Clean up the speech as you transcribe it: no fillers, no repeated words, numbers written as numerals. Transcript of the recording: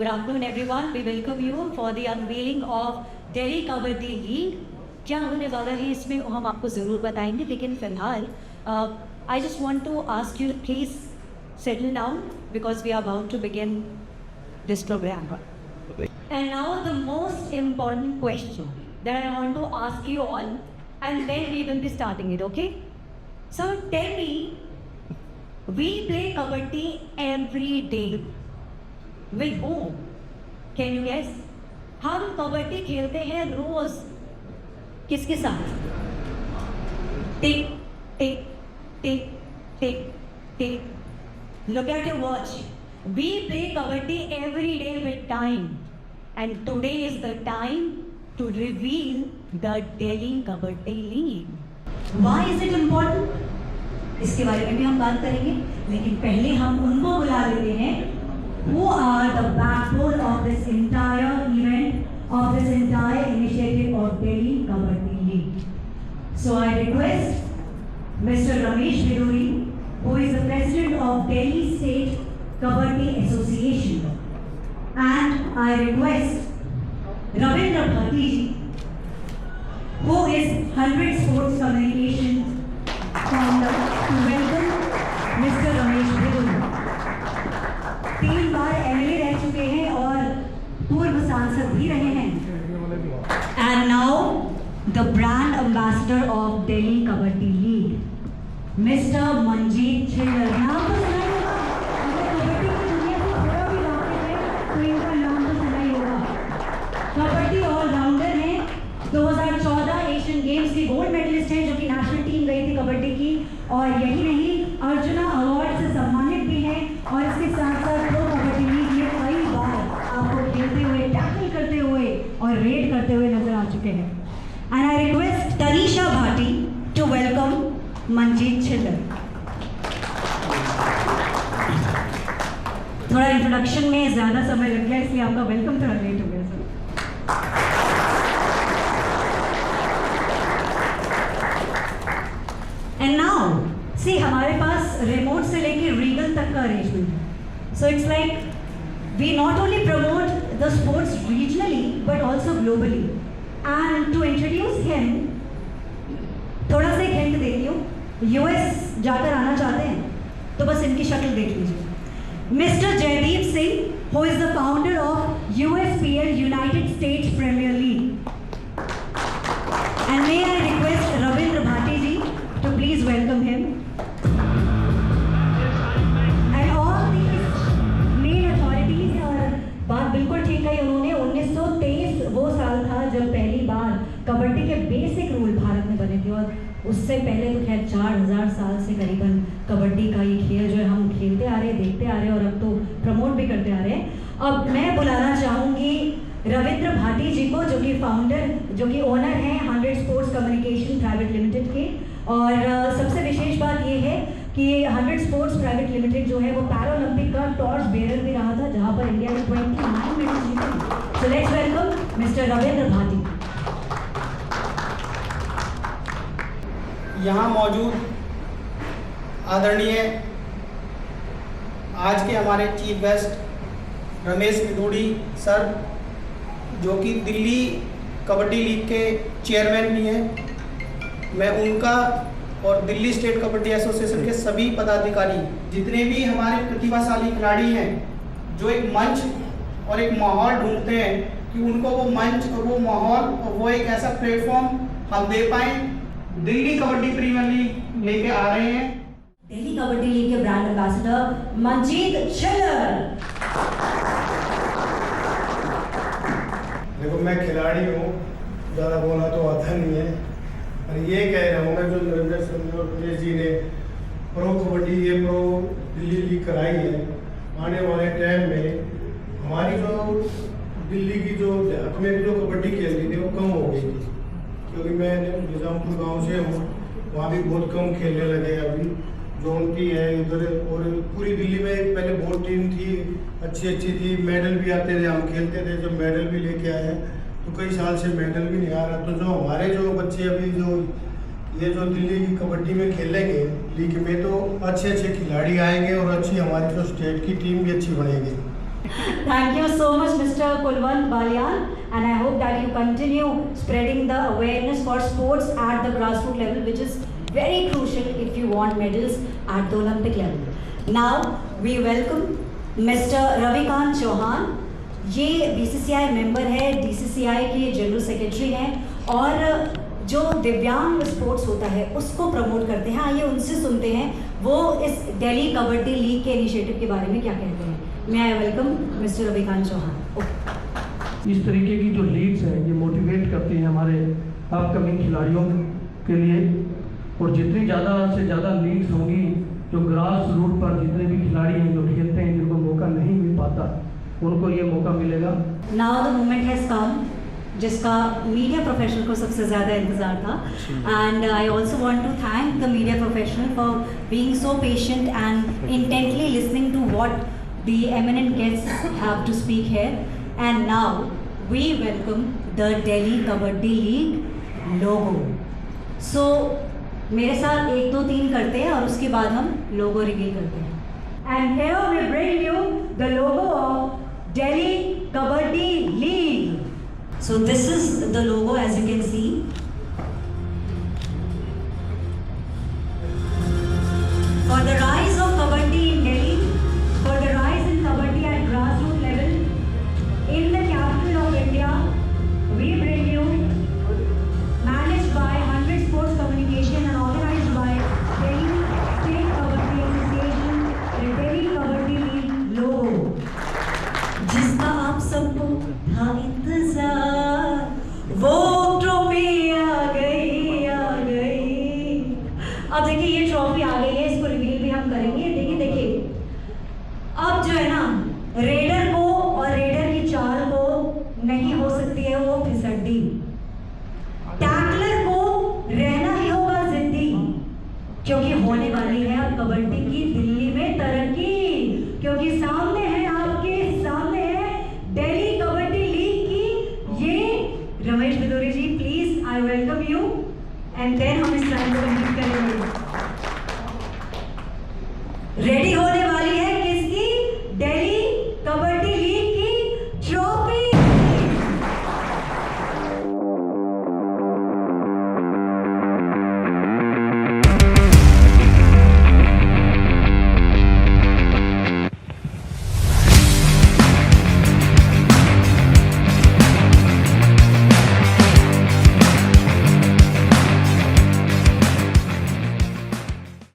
Good afternoon, everyone. We welcome you for the unveiling of Delhi Kabaddi League. क्या होने वाला है इसमें हम आपको ज़रूर बताएंगे, लेकिन फिलहाल I just want to ask you to please settle down because we are about to begin this program. And now the most important question that I want to ask you all, and then we will be starting it, okay? So tell me, we play Kabaddi every day. With whom? Can you guess? हम कबड्डी खेलते हैं रोज. किसके साथ? टिक टिक टिक टिक टिक. Look at your watch. We play kabaddi every day with time, and today is the time to reveal the Delhi Kabaddi League. Why is it important? इसके बारे में भी हम बात करेंगे, लेकिन पहले हम उनको बुला लेते हैं who are the backbone of this entire event, of this entire initiative of Delhi Kabaddi League. So I request Mr. Ramesh Viduri, who is the president of Delhi State Kabaddi Association, and I request Ravindra Bhatti ji, who is 100 Sports Communications founder, to welcome Mr. Ramesh Viduri. 3 bar MLA रह चुके हैं और पूर्व सांसद भी रहे हैं. And now the brand ambassador of Delhi Kabaddi League, Mr. Manjeet Chhillar. नाम तो सुना ही होगा. अगर कबड्डी की दुनिया से थोड़ा भी वाकिफ है तो इनका नाम तो सुना ही होगा. कबड्डी ऑलराउंडर हैं. 2014 एशियन गेम्स की गोल्ड मेडलिस्ट हैं, जो कि नेशनल टीम गई थी कबड्डी की. और यही नहीं, अर्जुना अवार्ड से सम्मानित भी हैं. और इसके साथ साथ प्रो कबड्डी लीग में कई बार आपको खेलते हुए, टैकल करते हुए और रेड करते हुए नजर आ चुके हैं. And I request Tanisha Bhati to welcome Manjeet Chhillar. थोड़ा इंट्रोडक्शन में ज़्यादा समय लग गया, इसलिए आपका वेलकम थोड़ा लेट हो गया सर. एंड नाउ सी, हमारे पास रिमोट से लेके रीगल तक का अरेंजमेंट है. So it's like we not only promote the sports regionally but also globally. And to introduce him, थोड़ा सा एक हिंट देती हूँ. यूएस जाकर आना चाहते हैं तो बस इनकी शक्ल देख लीजिए. Mister Jaydeep Singh, who is the founder of USPL, united states premier league. And may I request Ravindra Bhati ji to please welcome him. And all these main authorities, और बात बिल्कुल ठीक है, उन्होंने 1923 वो साल था जब पहली बार कबड्डी के बेसिक रूल भारत में बने थे. और उससे पहले तो खैर 4000 साल से करीबन कबड्डी का ये खेल जो है हम खेलते आ रहे हैं, देखते आ रहे हैं और अब तो प्रमोट भी करते आ रहे हैं. अब मैं बुलाना चाहूँगी रविंद्र भाटी जी को, जो कि फाउंडर, जो कि ओनर हैं 100 स्पोर्ट्स कम्युनिकेशन प्राइवेट लिमिटेड के. और सबसे विशेष बात ये है कि 100 स्पोर्ट्स प्राइवेट लिमिटेड जो है वो पैरालंपिक का टॉर्च बेरर भी रहा था, जहां पर इंडिया ने 29 मेडल्स जीते. So let's welcome mister Ravindra Bhati. यहाँ मौजूद आदरणीय आज के हमारे चीफ गेस्ट रमेश विदुड़ी सर, जो कि दिल्ली कबड्डी लीग के चेयरमैन भी हैं. मैं उनका और दिल्ली स्टेट कबड्डी एसोसिएशन के सभी पदाधिकारी, जितने भी हमारे प्रतिभाशाली खिलाड़ी हैं, जो एक मंच और एक माहौल ढूंढते हैं कि उनको वो मंच और वो माहौल और वो एक ऐसा प्लेटफॉर्म हम दे पाएँ, दिल्ली कबड्डी प्रीमियर लीग लेके आ रहे हैं. दिल्ली कबड्डी लीग के ब्रांड एम्बेसडर मंजीत छिल्लर. देखो, मैं खिलाड़ी हूँ, ज़्यादा बोला तो आता नहीं है. और ये कह रहा हूँ मैं, जो नरेंद्र सिंह और प्रदेश जी ने प्रो कबड्डी, ये प्रो दिल्ली लीग कराई है, आने वाले टाइम में हमारी जो दिल्ली की जो में जो कबड्डी खेलती थी वो कम हो गई थी. क्योंकि मैं निजामपुर गांव से हूँ, वहाँ भी बहुत कम खेलने लगे. अभी जो उनकी है उधर, और पूरी दिल्ली में पहले बहुत टीम थी, अच्छी थी, मेडल भी आते थे, हम खेलते थे. जब मेडल भी लेके आए तो कई साल से मेडल भी नहीं आ रहा. तो जो हमारे जो बच्चे अभी जो ये जो दिल्ली की कबड्डी में खेलेंगे लीग में, तो अच्छे खिलाड़ी आएंगे और अच्छी हमारी जो स्टेट की टीम भी अच्छी बनेगी. Thank you so much, Mr. Kulwant Balian, and I hope that you continue spreading the awareness for sports at the grassroots level, which is very crucial if you want medals at the Olympic level. Now, we welcome Mr. Ravikant Chauhan. ये BCCI member है, DCCI के general secretary हैं और जो दिव्यांग sports होता है उसको प्रमोट करते हैं. आइए उनसे सुनते हैं वो इस दिल्ली कबड्डी लीग के इनिशिएटिव के बारे में क्या कहते हैं. मैं I welcome mister Ravikant Chauhan. इस तरीके की जो लीग्स हैं ये मोटिवेट करती हैं हमारे अपकमिंग खिलाड़ियों के लिए, और जितनी ज़्यादा से ज़्यादा लीग्स होंगी, जो ग्रास रूट पर जितने भी खिलाड़ी हैं जो खेलते हैं, जिनको मौका नहीं मिल पाता, उनको ये मौका मिलेगा. Now the moment has come जिसका मीडिया प्रोफेशनल को सबसे ज़्यादा इंतज़ार था. And I also want to thank the media professional for being so patient and intently listening to what the eminent guests have to speak here. And now we welcome the Delhi Kabaddi League logo. So मेरे साथ 1 2 3 करते हैं और उसके बाद हम logo reveal करते हैं. And here we bring you the logo of Delhi Kabaddi League. So this is the logo, as you can see. For the rise of Kabaddi in Delhi, for the rise in Kabaddi at grassroots level, in the capital of India, we bring you, managed by 100 Sports Communication and organized by Delhi State Kabaddi Association, the Delhi Kabaddi League logo, जिसका आप सबको